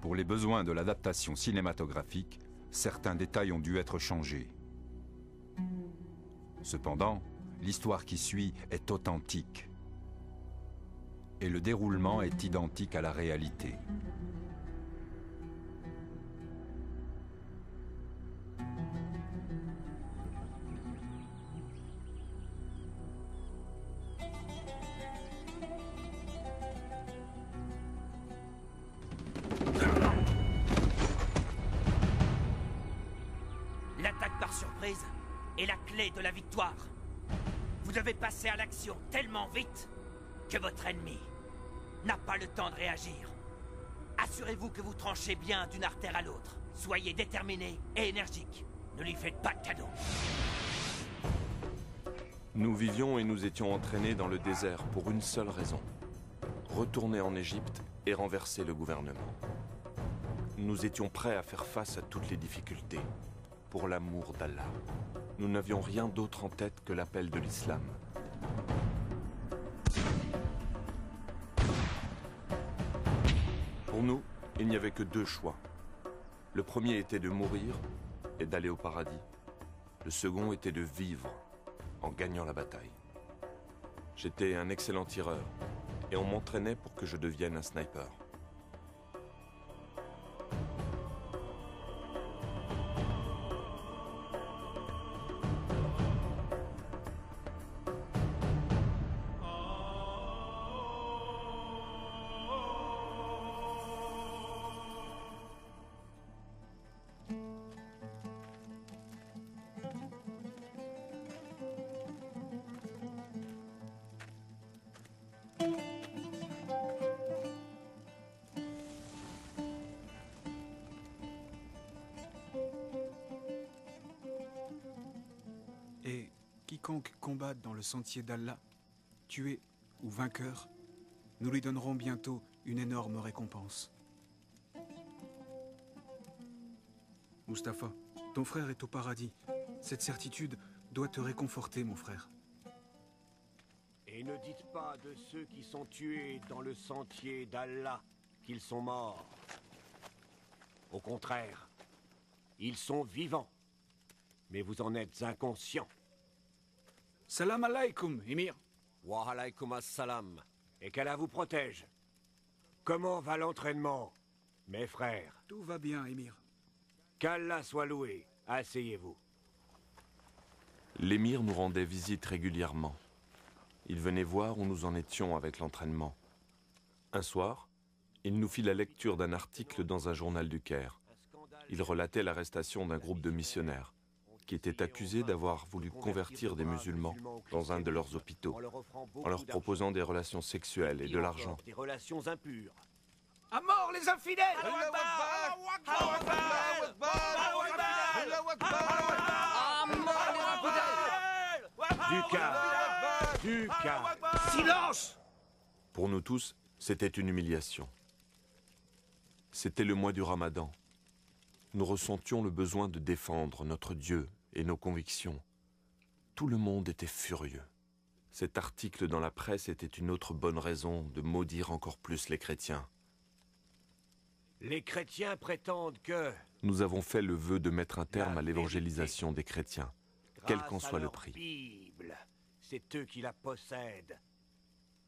Pour les besoins de l'adaptation cinématographique, certains détails ont dû être changés. Cependant, l'histoire qui suit est authentique. Et le déroulement est identique à la réalité. L'attaque par surprise est la clé de la victoire. Vous devez passer à l'action tellement vite que votre ennemi n'a pas le temps de réagir. Assurez-vous que vous tranchez bien d'une artère à l'autre. Soyez déterminé et énergique. Ne lui faites pas de cadeau. Nous vivions et nous étions entraînés dans le désert pour une seule raison. Retourner en Égypte et renverser le gouvernement. Nous étions prêts à faire face à toutes les difficultés. Pour l'amour d'Allah. Nous n'avions rien d'autre en tête que l'appel de l'islam. Pour nous, il n'y avait que deux choix. Le premier était de mourir et d'aller au paradis. Le second était de vivre en gagnant la bataille. J'étais un excellent tireur et on m'entraînait pour que je devienne un sniper. Et quiconque combatte dans le sentier d'Allah, tué ou vainqueur, nous lui donnerons bientôt une énorme récompense. Mustapha, ton frère est au paradis. Cette certitude doit te réconforter, mon frère. Et ne dites pas de ceux qui sont tués dans le sentier d'Allah qu'ils sont morts. Au contraire, ils sont vivants. Mais vous en êtes inconscients. Salam alaikum, Émir. Wa alaykum as-salam. Et qu'Allah vous protège. Comment va l'entraînement, mes frères? Tout va bien, Émir. Qu'Allah soit loué. Asseyez-vous. L'émir nous rendait visite régulièrement. Il venait voir où nous en étions avec l'entraînement. Un soir, il nous fit la lecture d'un article dans un journal du Caire. Il relatait l'arrestation d'un groupe de missionnaires qui étaient accusés d'avoir voulu convertir des musulmans dans un de leurs hôpitaux en leur proposant des relations sexuelles et de l'argent. Des relations impures. À mort les infidèles! Du calme. Du calme. Silence! Pour nous tous, c'était une humiliation. C'était le mois du Ramadan. Nous ressentions le besoin de défendre notre Dieu et nos convictions. Tout le monde était furieux. Cet article dans la presse était une autre bonne raison de maudire encore plus les chrétiens. Les chrétiens prétendent que... Nous avons fait le vœu de mettre un terme à l'évangélisation des chrétiens, quel qu'en soit le prix. Bible, c'est eux qui la possèdent.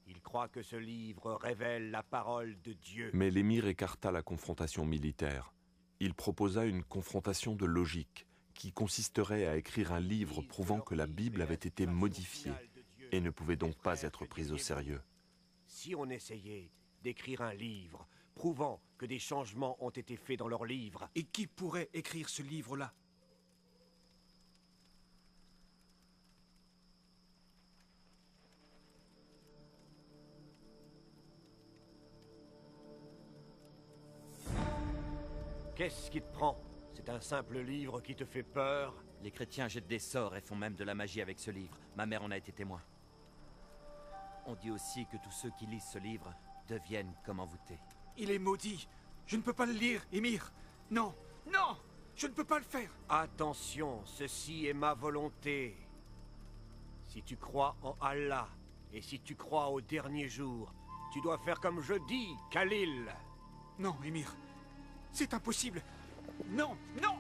Ils croient que ce livre révèle la parole de Dieu. Mais l'émir écarta la confrontation militaire. Il proposa une confrontation de logique qui consisterait à écrire un livre prouvant que la Bible avait été modifiée et ne pouvait donc pas être prise au sérieux. Si on essayait d'écrire un livre prouvant que des changements ont été faits dans leur livre... Et qui pourrait écrire ce livre-là? Qu'est-ce qui te prend? C'est un simple livre qui te fait peur? Les chrétiens jettent des sorts et font même de la magie avec ce livre. Ma mère en a été témoin. On dit aussi que tous ceux qui lisent ce livre deviennent comme envoûtés. Il est maudit. Je ne peux pas le lire, Émir. Non, non, je ne peux pas le faire. Attention, ceci est ma volonté. Si tu crois en Allah, et si tu crois au dernier jour, tu dois faire comme je dis, Khalil. Non, Émir. C'est impossible. Non, non.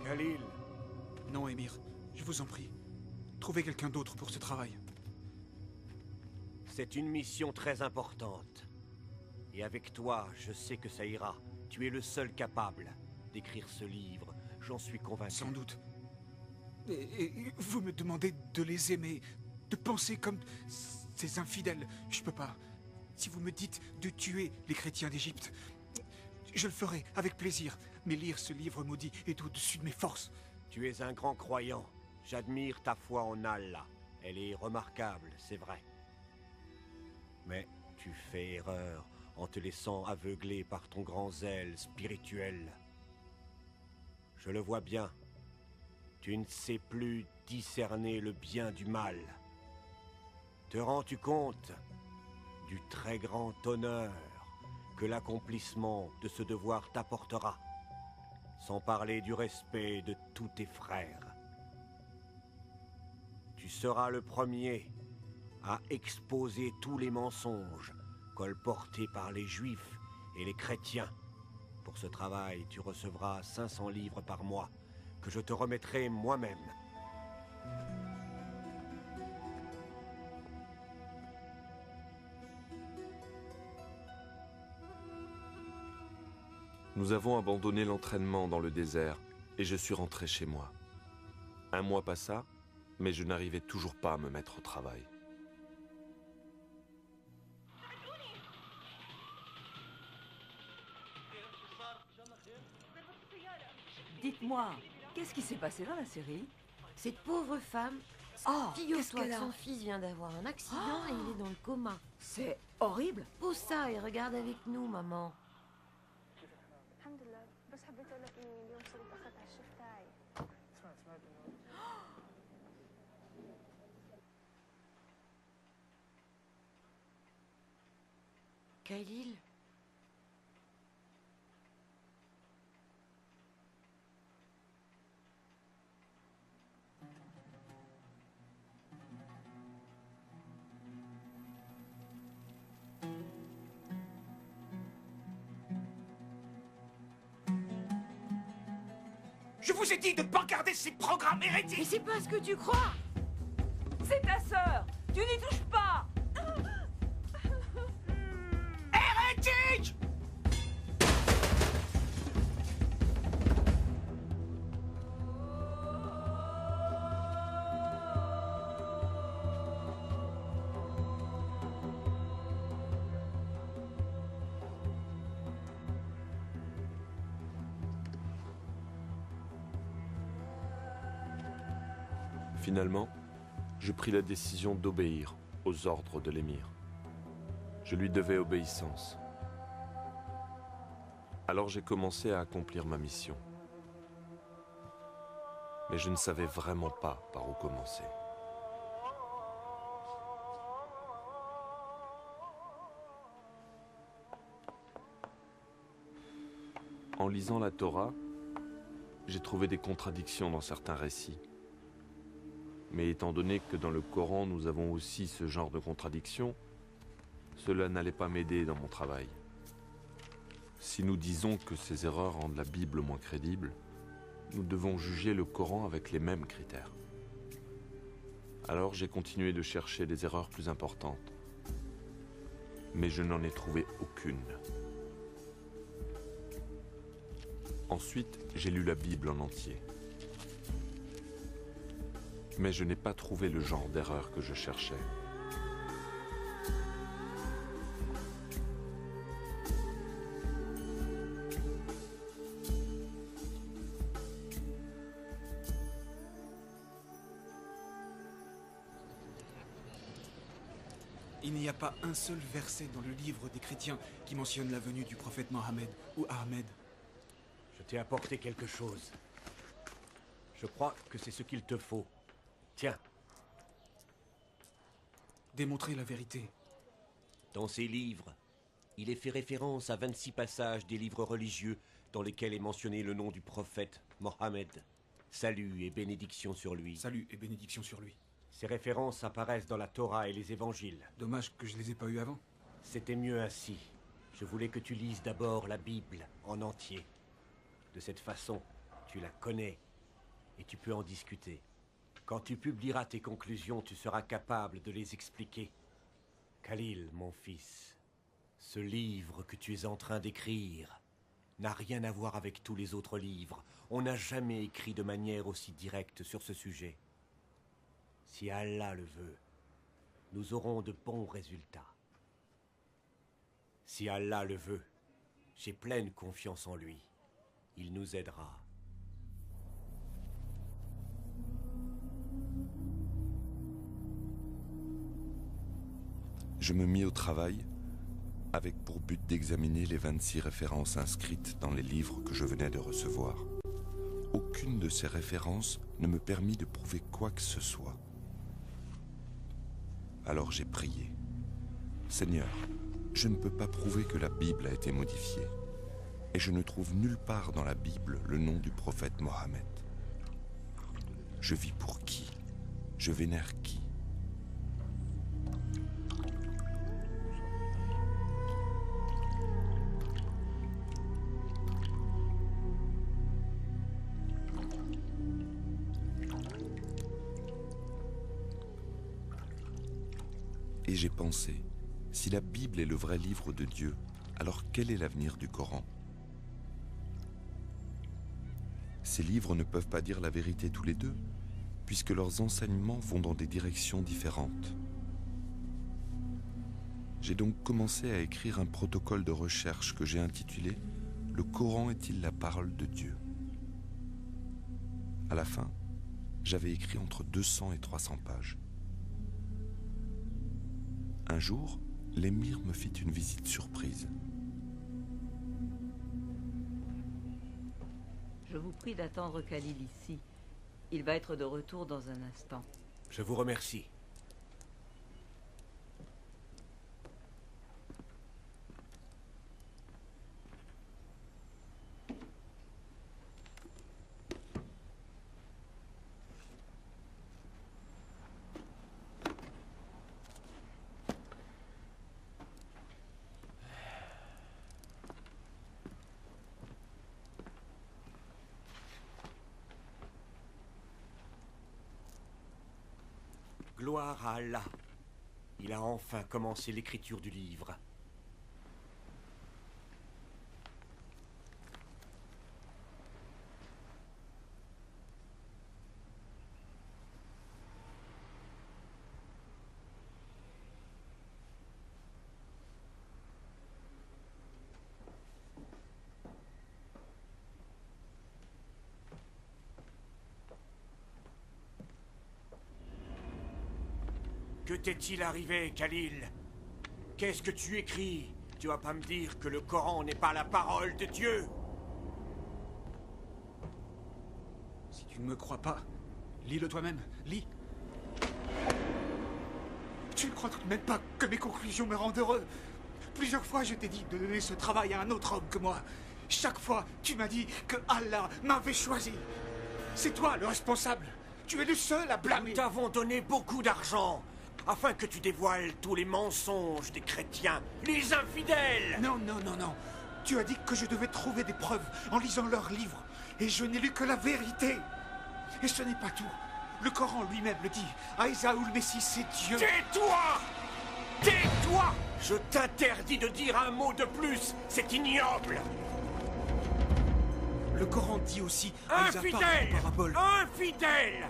Khalil, Non, Émir, je vous en prie. Trouvez quelqu'un d'autre pour ce travail. c'est une mission très importante. Et avec toi, je sais que ça ira. Tu es le seul capable d'écrire ce livre, j'en suis convaincu. Sans doute. Et vous me demandez de les aimer, de penser comme ces infidèles. Je peux pas. Si vous me dites de tuer les chrétiens d'Égypte, je le ferai avec plaisir. Mais lire ce livre maudit est au-dessus de mes forces. Tu es un grand croyant. J'admire ta foi en Allah. Elle est remarquable, c'est vrai. Mais tu fais erreur en te laissant aveugler par ton grand zèle spirituel. Je le vois bien. Tu ne sais plus discerner le bien du mal. Te rends-tu compte du très grand honneur que l'accomplissement de ce devoir t'apportera, sans parler du respect de tous tes frères? Tu seras le premier à exposer tous les mensonges colportés par les Juifs et les chrétiens. Pour ce travail, tu recevras 500 livres par mois, que je te remettrai moi-même. Nous avons abandonné l'entraînement dans le désert et je suis rentré chez moi. Un mois passa, mais je n'arrivais toujours pas à me mettre au travail. Dites-moi, qu'est-ce qui s'est passé dans la série? Cette pauvre femme, Oh, qu'est-ce figure-toi qu'elle que a? son fils vient d'avoir un accident et il est dans le coma. C'est horrible. Pose ça et regarde avec nous, maman. الحمد لله بس حبيت اقول لك اني اليوم صرت اخذت على الشيف تاعي سمعت Khalil, Je vous ai dit de ne pas regarder ces programmes mais hérétiques. c'est pas ce que tu crois. C'est ta sœur. Tu n'y touches pas. Hérétiques! Finalement, je pris la décision d'obéir aux ordres de l'émir. Je lui devais obéissance. Alors j'ai commencé à accomplir ma mission. Mais je ne savais vraiment pas par où commencer. En lisant la Torah, j'ai trouvé des contradictions dans certains récits. Mais étant donné que dans le Coran nous avons aussi ce genre de contradictions, cela n'allait pas m'aider dans mon travail. Si nous disons que ces erreurs rendent la Bible moins crédible, nous devons juger le Coran avec les mêmes critères. Alors j'ai continué de chercher des erreurs plus importantes. Mais je n'en ai trouvé aucune. Ensuite, j'ai lu la Bible en entier. Mais je n'ai pas trouvé le genre d'erreur que je cherchais. Il n'y a pas un seul verset dans le livre des chrétiens qui mentionne la venue du prophète Mohammed ou Ahmed. Je t'ai apporté quelque chose. Je crois que c'est ce qu'il te faut. Tiens, Démontrer la vérité. dans ces livres, il est fait référence à 26 passages des livres religieux dans lesquels est mentionné le nom du prophète Mohammed. Salut et bénédiction sur lui. Salut et bénédiction sur lui. Ces références apparaissent dans la Torah et les évangiles. Dommage que je les ai pas eus avant. C'était mieux ainsi. Je voulais que tu lises d'abord la Bible en entier. De cette façon, tu la connais et tu peux en discuter. Quand tu publieras tes conclusions, tu seras capable de les expliquer. Khalil, mon fils, ce livre que tu es en train d'écrire n'a rien à voir avec tous les autres livres. On n'a jamais écrit de manière aussi directe sur ce sujet. Si Allah le veut, nous aurons de bons résultats. Si Allah le veut, j'ai pleine confiance en lui. Il nous aidera. Je me mis au travail avec pour but d'examiner les 26 références inscrites dans les livres que je venais de recevoir. Aucune de ces références ne me permit de prouver quoi que ce soit. Alors j'ai prié. Seigneur, je ne peux pas prouver que la Bible a été modifiée. Et je ne trouve nulle part dans la Bible le nom du prophète Mohammed. Je vis pour qui? Je vénère qui? Et j'ai pensé, si la Bible est le vrai livre de Dieu, alors quel est l'avenir du Coran? Ces livres ne peuvent pas dire la vérité tous les deux, puisque leurs enseignements vont dans des directions différentes. J'ai donc commencé à écrire un protocole de recherche que j'ai intitulé « Le Coran est-il la parole de Dieu ?» À la fin, j'avais écrit entre 200 et 300 pages. Un jour, l'émir me fit une visite surprise. Je vous prie d'attendre Khalil ici. Il va être de retour dans un instant. Je vous remercie. Gloire à Allah. Il a enfin commencé l'écriture du livre. Que t'est-il arrivé, Khalil? Qu'est-ce que tu écris? Tu vas pas me dire que le Coran n'est pas la parole de Dieu? Si tu ne me crois pas, lis-le toi-même, lis. Tu ne crois tout de même pas que mes conclusions me rendent heureux? Plusieurs fois, je t'ai dit de donner ce travail à un autre homme que moi. Chaque fois, tu m'as dit que Allah m'avait choisi. C'est toi le responsable. Tu es le seul à blâmer. Nous t'avons donné beaucoup d'argent afin que tu dévoiles tous les mensonges des chrétiens, les infidèles. Non, non, non, non. Tu as dit que je devais trouver des preuves en lisant leurs livres. Et je n'ai lu que la vérité. Et ce n'est pas tout. Le Coran lui-même le dit. Aïssa ou le Messie, c'est Dieu. Tais-toi! Tais-toi! Je t'interdis de dire un mot de plus. C'est ignoble. Le Coran dit aussi Aïssa Infidèle! par parabole. Infidèle!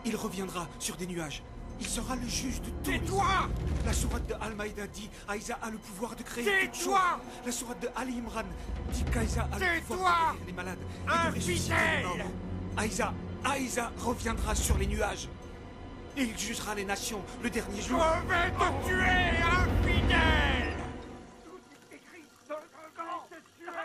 Il reviendra sur des nuages. Il sera le juge de tout. Tais-toi! La sourate de Al-Maïda dit Aïssa a le pouvoir de créer toutes choses. Tais-toi! La sourate de Ali Imran dit qu'Aïssa a le Tais-toi! pouvoir de guérir les malades et de ressusciter les Infidèle! morts. Aïssa reviendra sur les nuages. Et il jugera les nations le dernier jour. Je vais te tuer, infidèle! Tout est écrit dans le Coran. Je vais te tuer!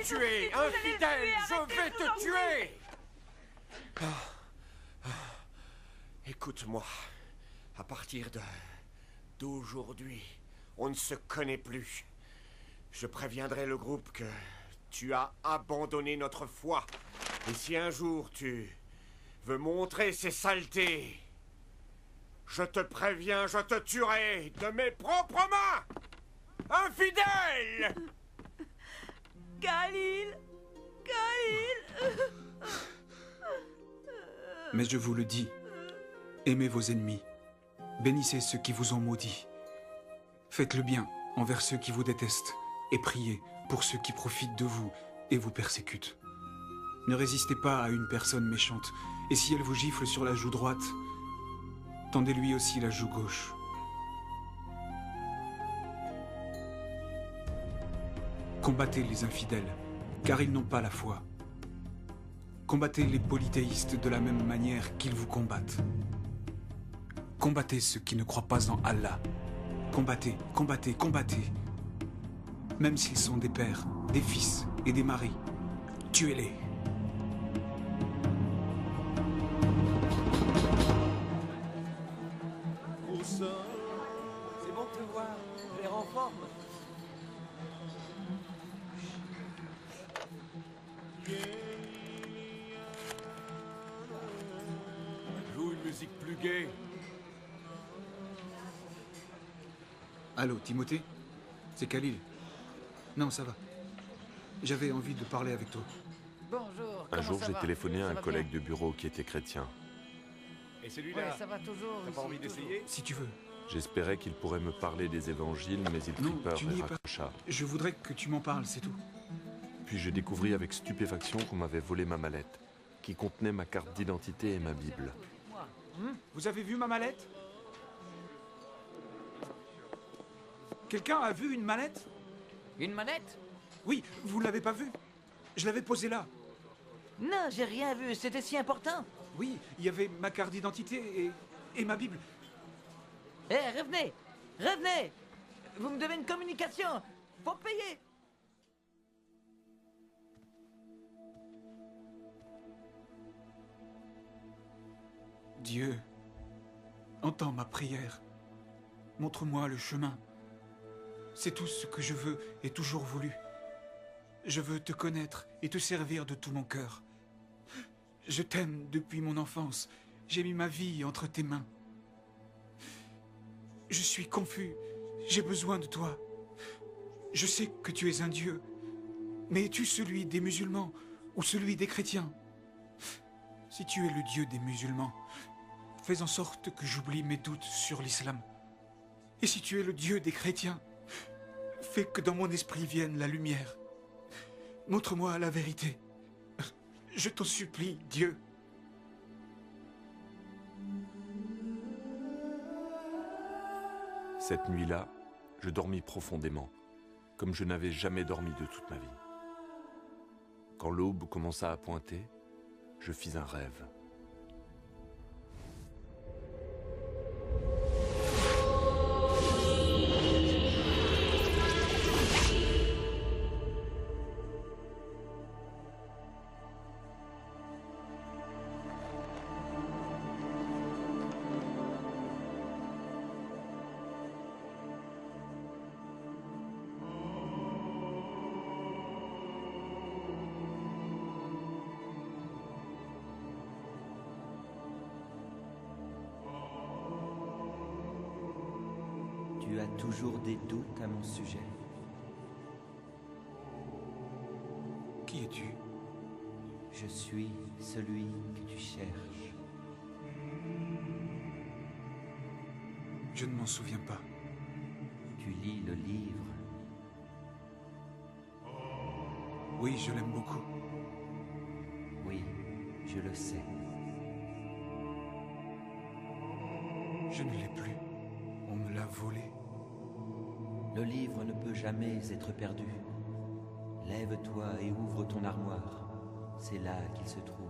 Tuer, infidèle, je vais te tuer! Écoute-moi. À partir d'aujourd'hui, on ne se connaît plus. Je préviendrai le groupe que tu as abandonné notre foi. Et si un jour tu veux montrer ces saletés, je te préviens, je te tuerai de mes propres mains! Infidèle! Khalil! Khalil! Mais je vous le dis, aimez vos ennemis, bénissez ceux qui vous ont maudits, faites le bien envers ceux qui vous détestent et priez pour ceux qui profitent de vous et vous persécutent. Ne résistez pas à une personne méchante, et si elle vous gifle sur la joue droite, tendez-lui aussi la joue gauche. Combattez les infidèles, car ils n'ont pas la foi. Combattez les polythéistes de la même manière qu'ils vous combattent. Combattez ceux qui ne croient pas en Allah. Combattez, combattez, combattez. Même s'ils sont des pères, des fils et des maris, tuez-les. C'est bon de te voir. Je les rends en forme. Joue une musique plus gaie. Allô, Timothée? C'est Khalil. Non, ça va. J'avais envie de parler avec toi. Bonjour. Un jour, comment ça j'ai va? téléphoné à Ça un va collègue bien de bureau qui était chrétien. Et Ouais, celui-là, ça va toujours. t'as pas ici, envie toujours. d'essayer? Si tu veux. J'espérais qu'il pourrait me parler des évangiles, mais il prit Non, peur tu et n'y es pas. raccrocha. Je voudrais que tu m'en parles, c'est tout. Puis je découvris avec stupéfaction qu'on m'avait volé ma mallette, qui contenait ma carte d'identité et ma Bible. Vous avez vu ma mallette? Quelqu'un a vu une mallette? Une manette? Oui, vous ne l'avez pas vue. Je l'avais posée là. Non, j'ai rien vu. C'était si important. Oui, il y avait ma carte d'identité et ma Bible. Eh, revenez! Revenez! Vous me devez une communication. Faut payer. Dieu, entends ma prière. Montre-moi le chemin. C'est tout ce que je veux et toujours voulu. Je veux te connaître et te servir de tout mon cœur. Je t'aime depuis mon enfance. J'ai mis ma vie entre tes mains. Je suis confus. J'ai besoin de toi. Je sais que tu es un Dieu. Mais es-tu celui des musulmans ou celui des chrétiens? Si tu es le Dieu des musulmans, fais en sorte que j'oublie mes doutes sur l'islam. Et si tu es le Dieu des chrétiens, fais que dans mon esprit vienne la lumière. Montre-moi la vérité. Je t'en supplie, Dieu. Cette nuit-là, je dormis profondément, comme je n'avais jamais dormi de toute ma vie. Quand l'aube commença à pointer, je fis un rêve. Tu as toujours des doutes à mon sujet. Qui es-tu? Je suis celui que tu cherches. Je ne m'en souviens pas. Tu lis le livre. Oui, je l'aime beaucoup. Oui, je le sais. Je ne l'ai plus. On me l'a volé. Le livre ne peut jamais être perdu. Lève-toi et ouvre ton armoire. C'est là qu'il se trouve.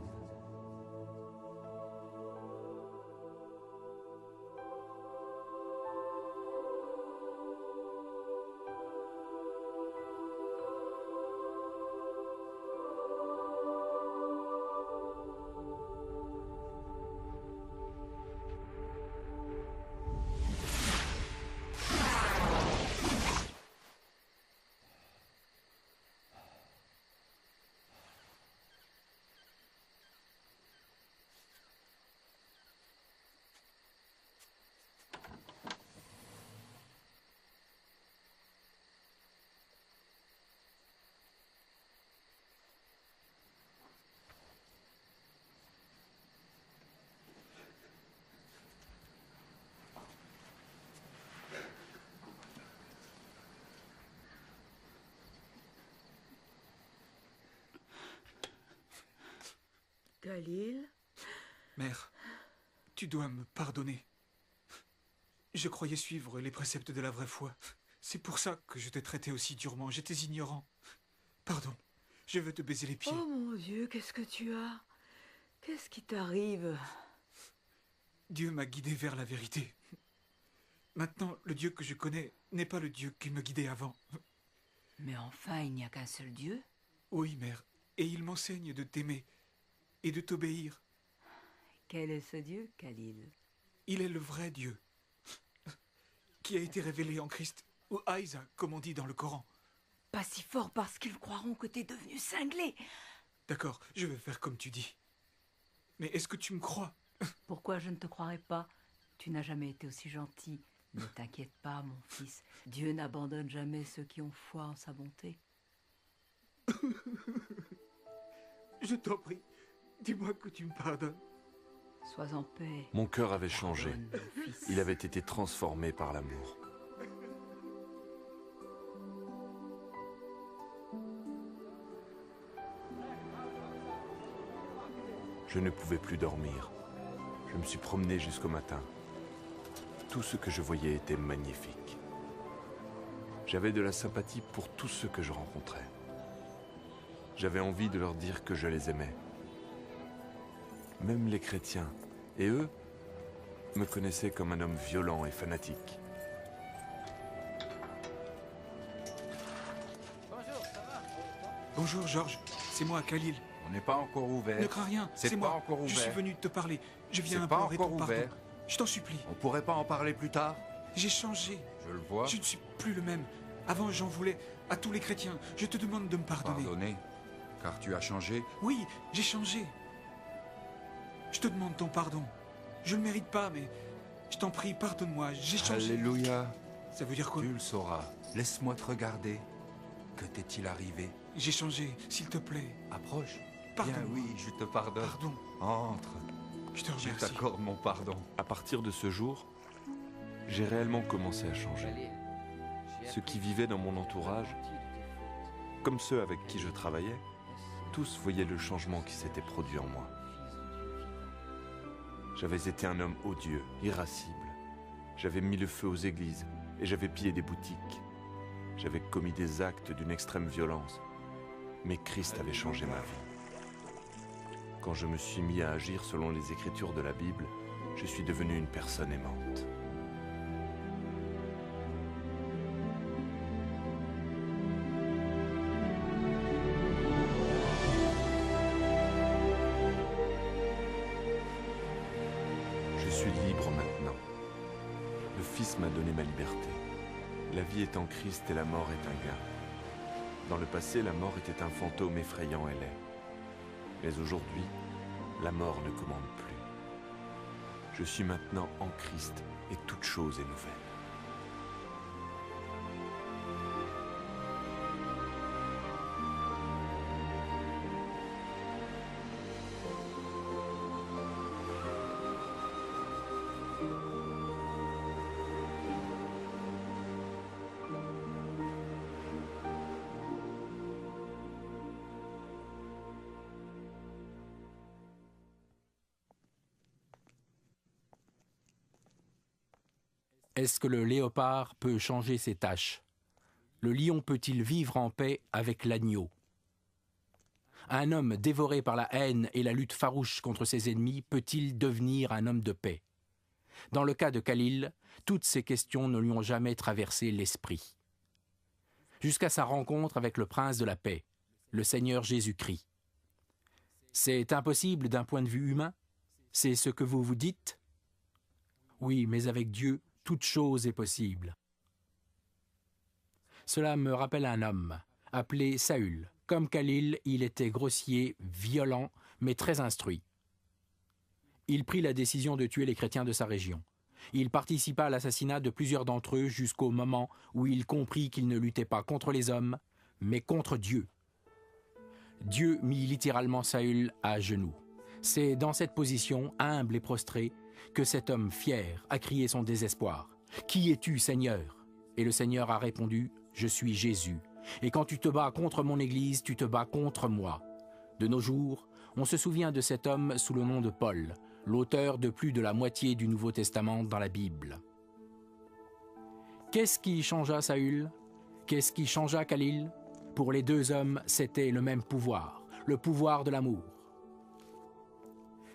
Khalil? Mère, tu dois me pardonner. Je croyais suivre les préceptes de la vraie foi. C'est pour ça que je t'ai traité aussi durement. J'étais ignorant. Pardon, je veux te baiser les pieds. Oh mon Dieu, qu'est-ce que tu as? Qu'est-ce qui t'arrive? Dieu m'a guidé vers la vérité. Maintenant, le Dieu que je connais n'est pas le Dieu qui me guidait avant. Mais enfin, il n'y a qu'un seul Dieu. Oui, mère, et il m'enseigne de t'aimer et de t'obéir. Quel est ce Dieu, Khalil? Il est le vrai Dieu, qui a été révélé en Christ, ou Aïsa, comme on dit dans le Coran. Pas si fort parce qu'ils croiront que t'es devenu cinglé. D'accord, je vais faire comme tu dis. Mais est-ce que tu me crois? Pourquoi je ne te croirais pas? Tu n'as jamais été aussi gentil. Ne t'inquiète pas, mon fils. Dieu n'abandonne jamais ceux qui ont foi en sa bonté. Je t'en prie, dis-moi que tu me pardonnes. Sois en paix. Mon cœur avait changé. Pardonne, mon fils. Il avait été transformé par l'amour. Je ne pouvais plus dormir. Je me suis promené jusqu'au matin. Tout ce que je voyais était magnifique. J'avais de la sympathie pour tous ceux que je rencontrais. J'avais envie de leur dire que je les aimais. Même les chrétiens, et eux, me connaissaient comme un homme violent et fanatique. Bonjour, Georges. C'est moi, Khalil. On n'est pas encore ouvert. Ne crains rien, C'est c'est pas moi. encore Je suis ouvert. venu te parler. Je viens C'est pas implorer ton encore pardon. ouvert. Je t'en supplie. On pourrait pas en parler plus tard? J'ai changé. Je le vois. Je ne suis plus le même. Avant, j'en voulais à tous les chrétiens. Je te demande de me pardonner. Pardonner, car tu as changé. Oui, j'ai changé. Je te demande ton pardon. Je ne le mérite pas, mais je t'en prie, pardonne-moi. J'ai changé. Alléluia. Ça veut dire quoi? Tu le sauras. Laisse-moi te regarder. Que t'est-il arrivé? J'ai changé, s'il te plaît. Approche. Pardon. Bien oui, je te pardonne. Pardon. Entre. Je te Je remercie. t'accorde mon pardon. À partir de ce jour, j'ai réellement commencé à changer. Ceux qui vivaient dans mon entourage, comme ceux avec qui je travaillais, tous voyaient le changement qui s'était produit en moi. J'avais été un homme odieux, irascible. J'avais mis le feu aux églises et j'avais pillé des boutiques. J'avais commis des actes d'une extrême violence. Mais Christ avait changé ma vie. Quand je me suis mis à agir selon les Écritures de la Bible, je suis devenu une personne aimante. Je suis libre maintenant. Le Fils m'a donné ma liberté. La vie est en Christ et la mort est un gain. Dans le passé, la mort était un fantôme effrayant et laid. Mais aujourd'hui, la mort ne commande plus. Je suis maintenant en Christ et toute chose est nouvelle. Est-ce que le léopard peut changer ses taches? Le lion peut-il vivre en paix avec l'agneau? Un homme dévoré par la haine et la lutte farouche contre ses ennemis peut-il devenir un homme de paix? Dans le cas de Khalil, toutes ces questions ne lui ont jamais traversé l'esprit. Jusqu'à sa rencontre avec le prince de la paix, le Seigneur Jésus-Christ. C'est impossible d'un point de vue humain? C'est ce que vous vous dites? Oui, mais avec Dieu, toute chose est possible. Cela me rappelle un homme, appelé Saül. Comme Khalil, il était grossier, violent, mais très instruit. Il prit la décision de tuer les chrétiens de sa région. Il participa à l'assassinat de plusieurs d'entre eux jusqu'au moment où il comprit qu'il ne luttait pas contre les hommes, mais contre Dieu. Dieu mit littéralement Saül à genoux. C'est dans cette position, humble et prostré, que cet homme fier a crié son désespoir. « Qui es-tu, Seigneur ?» Et le Seigneur a répondu « Je suis Jésus. Et quand tu te bats contre mon Église, tu te bats contre moi. » De nos jours, On se souvient de cet homme sous le nom de Paul, l'auteur de plus de la moitié du Nouveau Testament dans la Bible. Qu'est-ce qui changea Saül? Qu'est-ce qui changea Khalil? Pour les deux hommes, c'était le même pouvoir, le pouvoir de l'amour.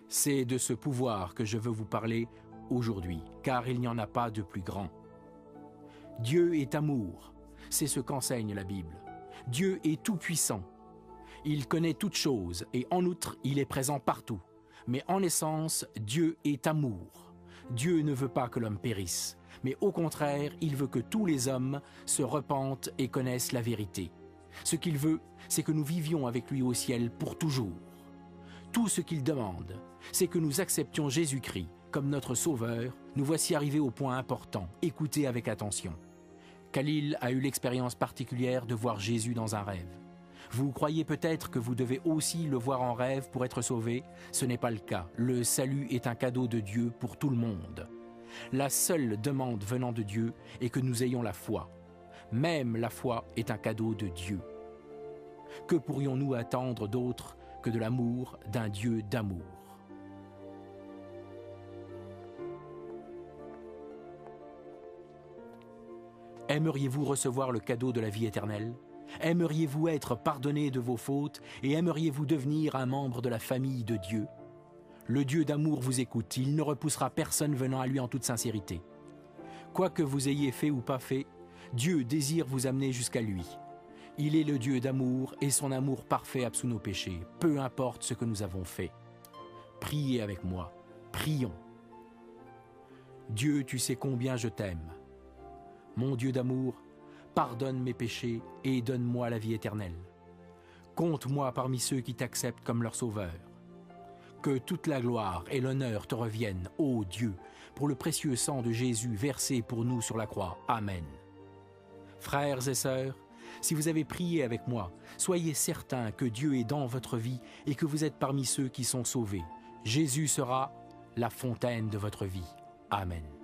C'est de ce pouvoir que je veux vous parler aujourd'hui, car il n'y en a pas de plus grand. Dieu est amour, c'est ce qu'enseigne la Bible. Dieu est tout-puissant. Il connaît toutes choses et en outre, il est présent partout. Mais en essence, Dieu est amour. Dieu ne veut pas que l'homme périsse, mais au contraire, il veut que tous les hommes se repentent et connaissent la vérité. Ce qu'il veut, c'est que nous vivions avec lui au ciel pour toujours. Tout ce qu'il demande, c'est que nous acceptions Jésus-Christ comme notre Sauveur. Nous voici arrivés au point important. Écoutez avec attention. Khalil a eu l'expérience particulière de voir Jésus dans un rêve. Vous croyez peut-être que vous devez aussi le voir en rêve pour être sauvé? Ce n'est pas le cas. Le salut est un cadeau de Dieu pour tout le monde. La seule demande venant de Dieu est que nous ayons la foi. Même la foi est un cadeau de Dieu. Que pourrions-nous attendre d'autre que de l'amour d'un Dieu d'amour? Aimeriez-vous recevoir le cadeau de la vie éternelle? Aimeriez-vous être pardonné de vos fautes et aimeriez-vous devenir un membre de la famille de Dieu? Le Dieu d'amour vous écoute, il ne repoussera personne venant à lui en toute sincérité. Quoi que vous ayez fait ou pas fait, Dieu désire vous amener jusqu'à lui. Il est le Dieu d'amour et son amour parfait absout nos péchés, peu importe ce que nous avons fait. Priez avec moi, prions. Dieu, tu sais combien je t'aime. Mon Dieu d'amour, pardonne mes péchés et donne-moi la vie éternelle. Compte-moi parmi ceux qui t'acceptent comme leur sauveur. Que toute la gloire et l'honneur te reviennent, ô Dieu, pour le précieux sang de Jésus versé pour nous sur la croix. Amen. Frères et sœurs, si vous avez prié avec moi, soyez certains que Dieu est dans votre vie et que vous êtes parmi ceux qui sont sauvés. Jésus sera la fontaine de votre vie. Amen.